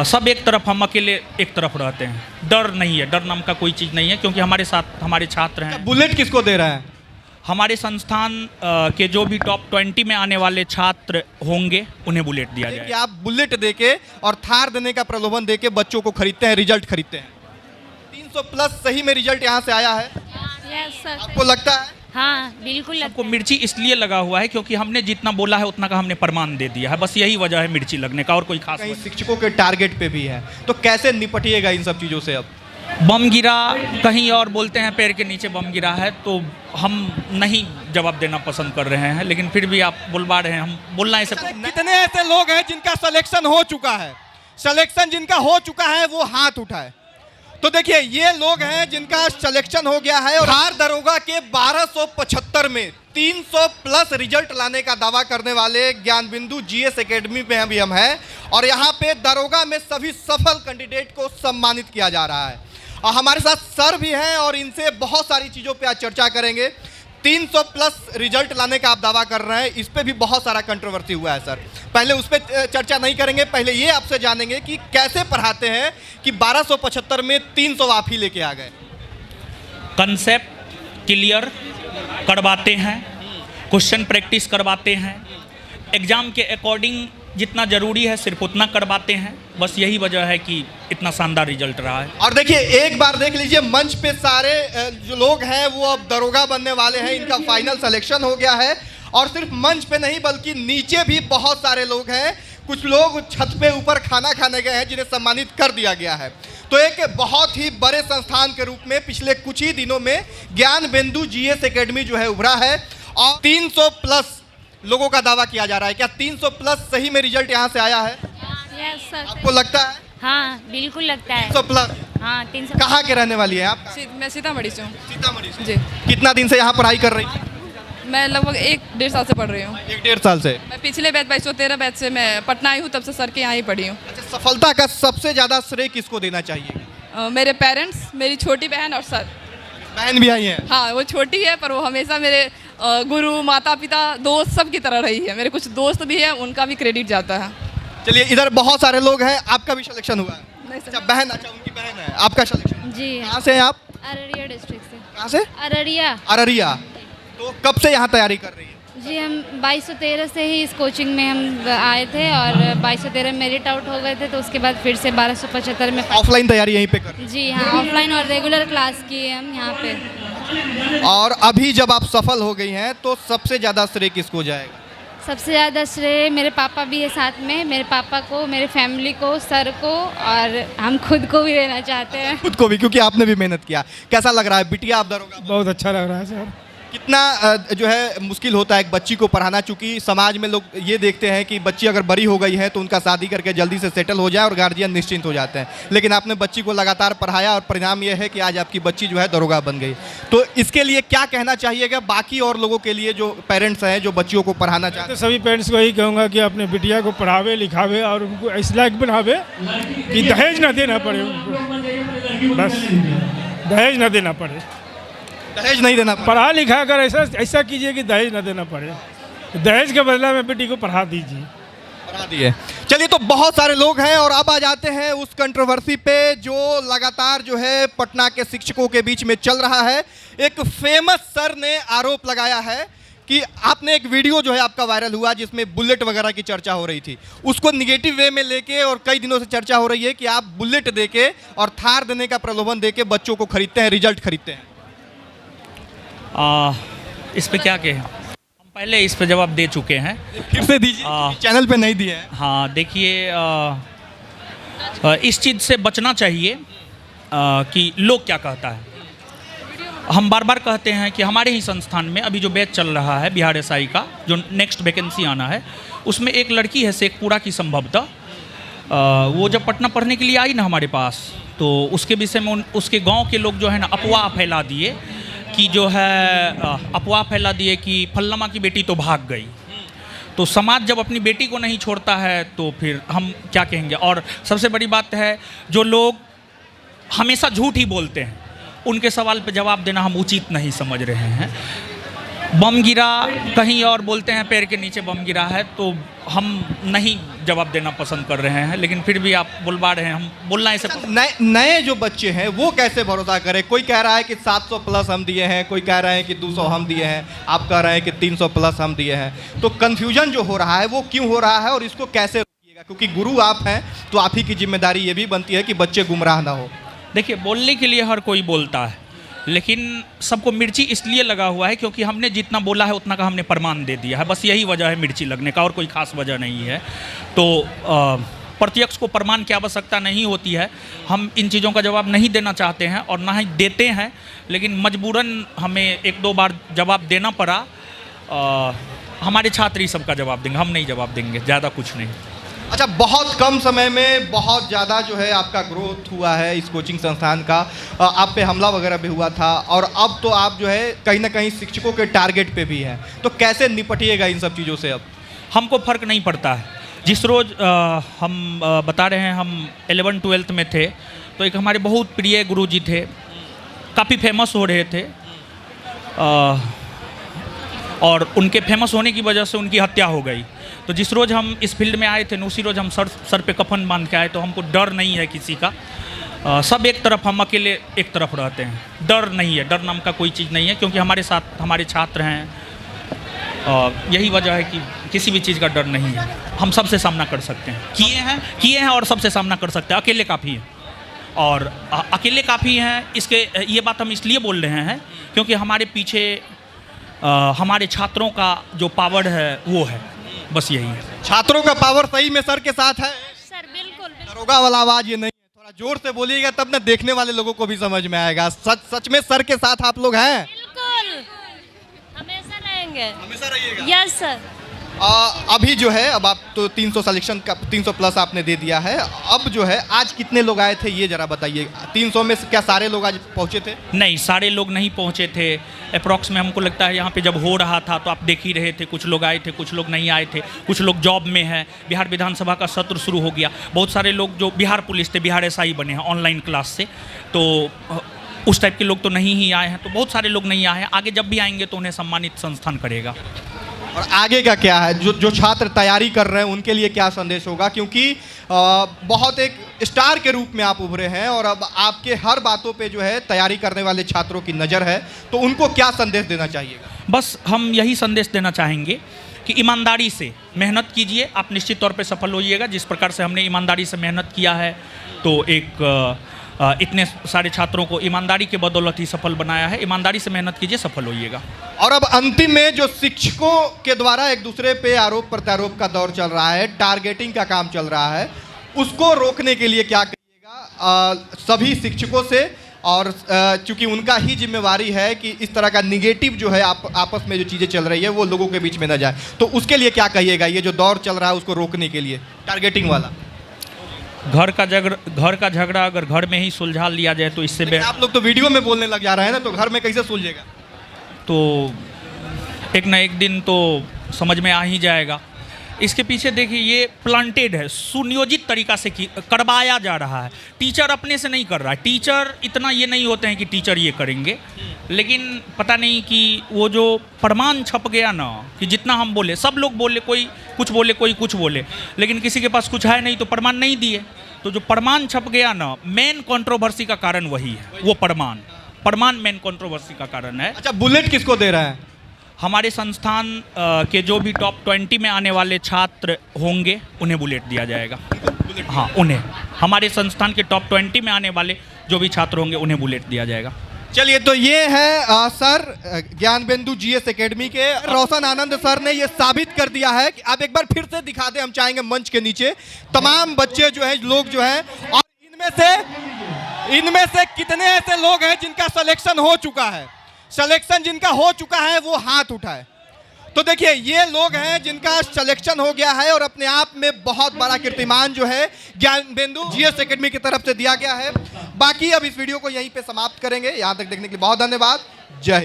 सब एक तरफ, हम अकेले एक तरफ रहते हैं। डर नहीं है, डर नाम का कोई चीज़ नहीं है, क्योंकि हमारे साथ हमारे छात्र हैं। बुलेट किसको दे रहा है? हमारे संस्थान के जो भी टॉप 20 में आने वाले छात्र होंगे उन्हें बुलेट दिया कि जाएगा। आप बुलेट देके और थार देने का प्रलोभन देके बच्चों को खरीदते हैं, रिजल्ट खरीदते हैं। 300 प्लस सही में रिजल्ट यहाँ से आया है? Yes sir. आपको लगता है? हाँ बिल्कुल लगता सबको है। मिर्ची इसलिए लगा हुआ है क्योंकि हमने जितना बोला है उतना का हमने प्रमाण दे दिया है, बस यही वजह है मिर्ची लगने का, और कोई खास कहीं वजह शिक्षकों के टारगेट पे भी है, तो कैसे निपटिएगा इन सब चीज़ों से? अब नहीं। बम गिरा कहीं और बोलते हैं पैर के नीचे बम गिरा है, तो हम नहीं जवाब देना पसंद कर रहे हैं, लेकिन फिर भी आप बुलवा रहे हैं, हम बोलना ऐसे। कितने ऐसे लोग हैं जिनका सिलेक्शन हो चुका है? सिलेक्शन जिनका हो चुका है वो हाथ उठाए। तो देखिए ये लोग हैं जिनका सिलेक्शन हो गया है, और बिहार दरोगा के 1275 में 300 प्लस रिजल्ट लाने का दावा करने वाले ज्ञान बिंदु जीएस एकेडमी में अभी हम हैं, और यहाँ पे दरोगा में सभी सफल कैंडिडेट को सम्मानित किया जा रहा है। और हमारे साथ सर भी हैं और इनसे बहुत सारी चीज़ों पे आज चर्चा करेंगे। 300 प्लस रिजल्ट लाने का आप दावा कर रहे हैं, इस पे भी बहुत सारा कंट्रोवर्सी हुआ है सर। पहले उस पर चर्चा नहीं करेंगे, पहले ये आपसे जानेंगे कि कैसे पढ़ाते हैं कि 1275 में 300 आप ही लेके आ गए। कंसेप्ट क्लियर करवाते हैं, क्वेश्चन प्रैक्टिस करवाते हैं, एग्ज़ाम के अकॉर्डिंग जितना ज़रूरी है सिर्फ उतना करवाते हैं, बस यही वजह है कि इतना शानदार रिजल्ट रहा है। और देखिए एक बार देख लीजिए, मंच पे सारे जो लोग हैं वो अब दरोगा बनने वाले हैं, इनका फाइनल सिलेक्शन हो गया है। और सिर्फ मंच पे नहीं बल्कि नीचे भी बहुत सारे लोग हैं, कुछ लोग छत पे ऊपर खाना खाने गए हैं जिन्हें सम्मानित कर दिया गया है। तो एक बहुत ही बड़े संस्थान के रूप में पिछले कुछ ही दिनों में ज्ञान बिंदु जीएस एकेडमी जो है उभरा है, और 300 प्लस लोगों का दावा किया जा रहा है। क्या 300 प्लस सही में रिजल्ट यहाँ से आया है? Yes sir. आपको लगता है? हाँ बिल्कुल लगता है। 300 प्लस? हाँ 300। कहाँ के रहने वाली है आप? मैं सीतामढ़ी से हूँ। सीतामढ़ी से। जी। कितना दिन से यहाँ पढ़ाई कर रही हैं? मैं लगभग 1-1.5 साल से पढ़ रही हूँ। 1-1.5 साल से? मैं पिछले बैच 2213 बैच से मैं पटना आई हूँ, तब से सर के यहाँ ही पढ़ी हूँ। अच्छा, सफलता का सबसे ज़्यादा श्रेय किसको देना चाहिए? मेरे पेरेंट्स, मेरी छोटी बहन और सर। बहन भी आई है? हाँ वो छोटी है पर वो हमेशा मेरे गुरु, माता पिता, दोस्त सब की तरह रही है। मेरे कुछ दोस्त भी हैं, उनका भी क्रेडिट जाता है। चलिए इधर बहुत सारे लोग हैं, आपका भी सिलेक्शन हुआ है? नहीं सर। अच्छा बहन, अच्छा उनकी बहन है, आपका सिलेक्शन? जी कहाँ से हैं आप? अररिया डिस्ट्रिक्ट से। कहाँ से? अररिया। अररिया। तो कब से यहाँ तैयारी कर रही है? जी हम 2213 से ही इस कोचिंग में हम आए थे, और 2213 में मेरिट आउट हो गए थे, तो उसके बाद फिर से 1275 में। ऑफलाइन तैयारी यहीं पे कर रही जी हाँ, ऑफलाइन और रेगुलर क्लास की है हम यहाँ पे। हैं? और अभी जब आप सफल हो गई हैं तो सबसे ज़्यादा श्रेय किसको जाएगा? सबसे ज़्यादा श्रेय मेरे पापा भी है साथ में, मेरे पापा को, मेरे फैमिली को, सर को, और हम खुद को भी देना चाहते हैं। खुद को भी, क्योंकि आपने भी मेहनत किया। कैसा लग रहा है बिटिया आप दरोगा? बहुत अच्छा लग रहा है सर। कितना जो है मुश्किल होता है एक बच्ची को पढ़ाना, चूंकि समाज में लोग ये देखते हैं कि बच्ची अगर बड़ी हो गई है तो उनका शादी करके जल्दी से सेटल हो जाए और गार्जियन निश्चिंत हो जाते हैं, लेकिन आपने बच्ची को लगातार पढ़ाया और परिणाम ये है कि आज आपकी बच्ची जो है दरोगा बन गई। तो इसके लिए क्या कहना चाहिएगा बाकी और लोगों के लिए जो पेरेंट्स हैं जो बच्चियों को पढ़ाना चाहते तो सभी पेरेंट्स को यही कहूँगा कि अपने बिटिया को पढ़ावे लिखावे और उनको इस लायक बनावे कि दहेज ना देना पड़े उनको, बस दहेज ना देना पड़े। हैं? दहेज नहीं देना पड़ा? पढ़ा लिखा कर ऐसा कीजिए कि दहेज ना देना पड़े, दहेज के बदला में बेटी को पढ़ा दीजिए। पढ़ा दिए। चलिए तो बहुत सारे लोग हैं, और अब आ जाते हैं उस कंट्रोवर्सी पे जो लगातार जो है पटना के शिक्षकों के बीच में चल रहा है। एक फेमस सर ने आरोप लगाया है कि आपने एक वीडियो जो है आपका वायरल हुआ जिसमें बुलेट वगैरह की चर्चा हो रही थी, उसको निगेटिव वे में लेके और कई दिनों से चर्चा हो रही है कि आप बुलेट देके और थार देने का प्रलोभन देके बच्चों को खरीदते हैं, रिजल्ट खरीदते हैं। इस पे क्या कहें, हम पहले इस पे जवाब दे चुके हैं। फिर से दीजिए, चैनल पे नहीं दिए हैं। हाँ देखिए, इस चीज़ से बचना चाहिए कि लोग क्या कहता है। हम बार बार कहते हैं कि हमारे ही संस्थान में अभी जो बैच चल रहा है बिहार एसआई का, जो नेक्स्ट वैकेंसी आना है, उसमें एक लड़की है शेखपुरा की संभवतः, वो जब पटना पढ़ने के लिए आई ना हमारे पास, तो उसके विषय में उसके गांव के लोग जो है ना अफवाह फैला दिए कि जो है अफवाह फैला दिए कि फल्लमा की बेटी तो भाग गई। तो समाज जब अपनी बेटी को नहीं छोड़ता है तो फिर हम क्या कहेंगे। और सबसे बड़ी बात है, जो लोग हमेशा झूठ ही बोलते हैं उनके सवाल पे जवाब देना हम उचित नहीं समझ रहे हैं। बम गिरा कहीं और बोलते हैं पैर के नीचे बम गिरा है, तो हम नहीं जवाब देना पसंद कर रहे हैं, लेकिन फिर भी आप बुलवा रहे हैं, हम बोलना ऐसे। नए जो बच्चे हैं वो कैसे भरोसा करें? कोई कह रहा है कि 700 प्लस हम दिए हैं, कोई कह रहे हैं कि 200 हम दिए हैं, आप कह रहे हैं कि 300 प्लस हम दिए हैं। तो कन्फ्यूजन जो हो रहा है वो क्यों हो रहा है और इसको कैसे रोकिएगा? क्योंकि गुरु आप हैं तो आप ही की जिम्मेदारी ये भी बनती है कि बच्चे गुमराह ना हो। देखिए, बोलने के लिए हर कोई बोलता है, लेकिन सबको मिर्ची इसलिए लगा हुआ है क्योंकि हमने जितना बोला है उतना का हमने प्रमाण दे दिया है। बस यही वजह है मिर्ची लगने का, और कोई खास वजह नहीं है। तो प्रत्यक्ष को प्रमाण की आवश्यकता नहीं होती है। हम इन चीज़ों का जवाब नहीं देना चाहते हैं और ना ही देते हैं, लेकिन मजबूरन हमें 1-2 बार जवाब देना पड़ा। हमारे छात्र ही सबका जवाब देंगे, हम नहीं जवाब देंगे, ज़्यादा कुछ नहीं। अच्छा, बहुत कम समय में बहुत ज़्यादा जो है आपका ग्रोथ हुआ है इस कोचिंग संस्थान का। आप पे हमला वगैरह भी हुआ था और अब तो आप जो है कहीं ना कहीं शिक्षकों के टारगेट पे भी हैं। तो कैसे निपटिएगा इन सब चीज़ों से? अब हमको फ़र्क नहीं पड़ता है। जिस रोज़ हम बता रहे हैं, हम 11th-12th में थे तो एक हमारे बहुत प्रिय गुरुजी थे, काफ़ी फेमस हो रहे थे, और उनके फेमस होने की वजह से उनकी हत्या हो गई। तो जिस रोज़ हम इस फील्ड में आए थे, उसी रोज़ हम सर पे कफन बांध के आए। तो हमको डर नहीं है किसी का। सब एक तरफ, हम अकेले एक तरफ रहते हैं। डर नहीं है, डर नाम का कोई चीज़ नहीं है, क्योंकि हमारे साथ हमारे छात्र हैं। यही वजह है कि किसी भी चीज़ का डर नहीं है। हम सबसे सामना कर सकते हैं, किए हैं और सबसे सामना कर सकते हैं। अकेले काफ़ी हैं, और अकेले काफ़ी हैं। इसके ये बात हम इसलिए बोल रहे हैं क्योंकि हमारे पीछे हमारे छात्रों का जो पावर है वो है, बस यही है। छात्रों का पावर सही में सर के साथ है सर, बिल्कुल। दरोगा वाला आवाज ये नहीं है, थोड़ा जोर से बोलिएगा तब ना देखने वाले लोगों को भी समझ में आएगा। सच में सर के साथ आप लोग हैं? बिल्कुल, हमेशा रहेंगे। हमेशा रहिएगा। Yes sir. अभी जो है, अब आप तो 300 सिलेक्शन का 300 प्लस आपने दे दिया है। अब जो है आज कितने लोग आए थे ये जरा बताइए। 300 में से क्या सारे लोग आज पहुंचे थे? नहीं, सारे लोग नहीं पहुंचे थे। अप्रॉक्स में हमको लगता है यहाँ पे जब हो रहा था तो आप देख ही रहे थे, कुछ लोग आए थे, कुछ लोग नहीं आए थे, कुछ लोग जॉब में हैं। बिहार विधानसभा का सत्र शुरू हो गया। बहुत सारे लोग जो बिहार पुलिस थे, बिहार SI बने हैं ऑनलाइन क्लास से, तो उस टाइप के लोग तो नहीं ही आए हैं। तो बहुत सारे लोग नहीं आए हैं। आगे जब भी आएंगे तो उन्हें सम्मानित संस्थान करेगा। और आगे का क्या है? जो छात्र तैयारी कर रहे हैं उनके लिए क्या संदेश होगा? क्योंकि बहुत एक स्टार के रूप में आप उभरे हैं और अब आपके हर बातों पे जो है तैयारी करने वाले छात्रों की नज़र है, तो उनको क्या संदेश देना चाहिएगा? बस हम यही संदेश देना चाहेंगे कि ईमानदारी से मेहनत कीजिए, आप निश्चित तौर पे सफल होइएगा। जिस प्रकार से हमने ईमानदारी से मेहनत किया है, तो एक इतने सारे छात्रों को ईमानदारी के बदौलत ही सफल बनाया है। ईमानदारी से मेहनत कीजिए, सफल होइएगा। और अब अंतिम में जो शिक्षकों के द्वारा एक दूसरे पे आरोप प्रत्यारोप का दौर चल रहा है, टारगेटिंग का काम चल रहा है, उसको रोकने के लिए क्या करिएगा सभी शिक्षकों से? और चूंकि उनका ही जिम्मेवारी है कि इस तरह का निगेटिव जो है आपस में जो चीज़ें चल रही है वो लोगों के बीच में ना जाए, तो उसके लिए क्या कहिएगा? ये जो दौर चल रहा है उसको रोकने के लिए, टारगेटिंग वाला। घर का झगड़ा अगर घर में ही सुलझा लिया जाए तो इससे आप लोग तो वीडियो में बोलने लग जा रहे हैं ना, तो घर में कैसे सुलझेगा? तो एक ना एक दिन तो समझ में आ ही जाएगा। इसके पीछे देखिए, ये प्लांटेड है, सुनियोजित तरीका से करवाया जा रहा है। टीचर अपने से नहीं कर रहा है। टीचर इतना ये नहीं होते हैं कि टीचर ये करेंगे, लेकिन पता नहीं कि वो जो प्रमाण छप गया ना, कि जितना हम बोले, सब लोग बोले, कोई कुछ बोले, कोई कुछ बोले, लेकिन किसी के पास कुछ है नहीं तो प्रमाण नहीं दिए। तो जो प्रमाण छप गया ना, मेन कंट्रोवर्सी का कारण वही है, वो प्रमाण मेन कंट्रोवर्सी का कारण है। अच्छा, बुलेट किसको दे रहा है? हमारे संस्थान के जो भी टॉप 20 में आने वाले छात्र होंगे उन्हें बुलेट दिया जाएगा। हाँ, उन्हें, हमारे संस्थान के टॉप 20 में आने वाले जो भी छात्र होंगे उन्हें बुलेट दिया जाएगा। चलिए, तो ये है सर ज्ञानबिंदु GS एकेडमी के रोशन आनंद सर ने ये साबित कर दिया है कि आप एक बार फिर से दिखा दें, हम चाहेंगे मंच के नीचे तमाम बच्चे जो हैं, लोग जो हैं, और इनमें से कितने ऐसे लोग हैं जिनका सिलेक्शन हो चुका है? सिलेक्शन जिनका हो चुका है वो हाथ उठाए। तो देखिए, ये लोग हैं जिनका सिलेक्शन हो गया है और अपने आप में बहुत बड़ा कीर्तिमान जो है ज्ञानबिंदु GS एकेडमी की तरफ से दिया गया है। बाकी अब इस वीडियो को यहीं पे समाप्त करेंगे। यहाँ तक देखने के लिए बहुत धन्यवाद। जय हिंद।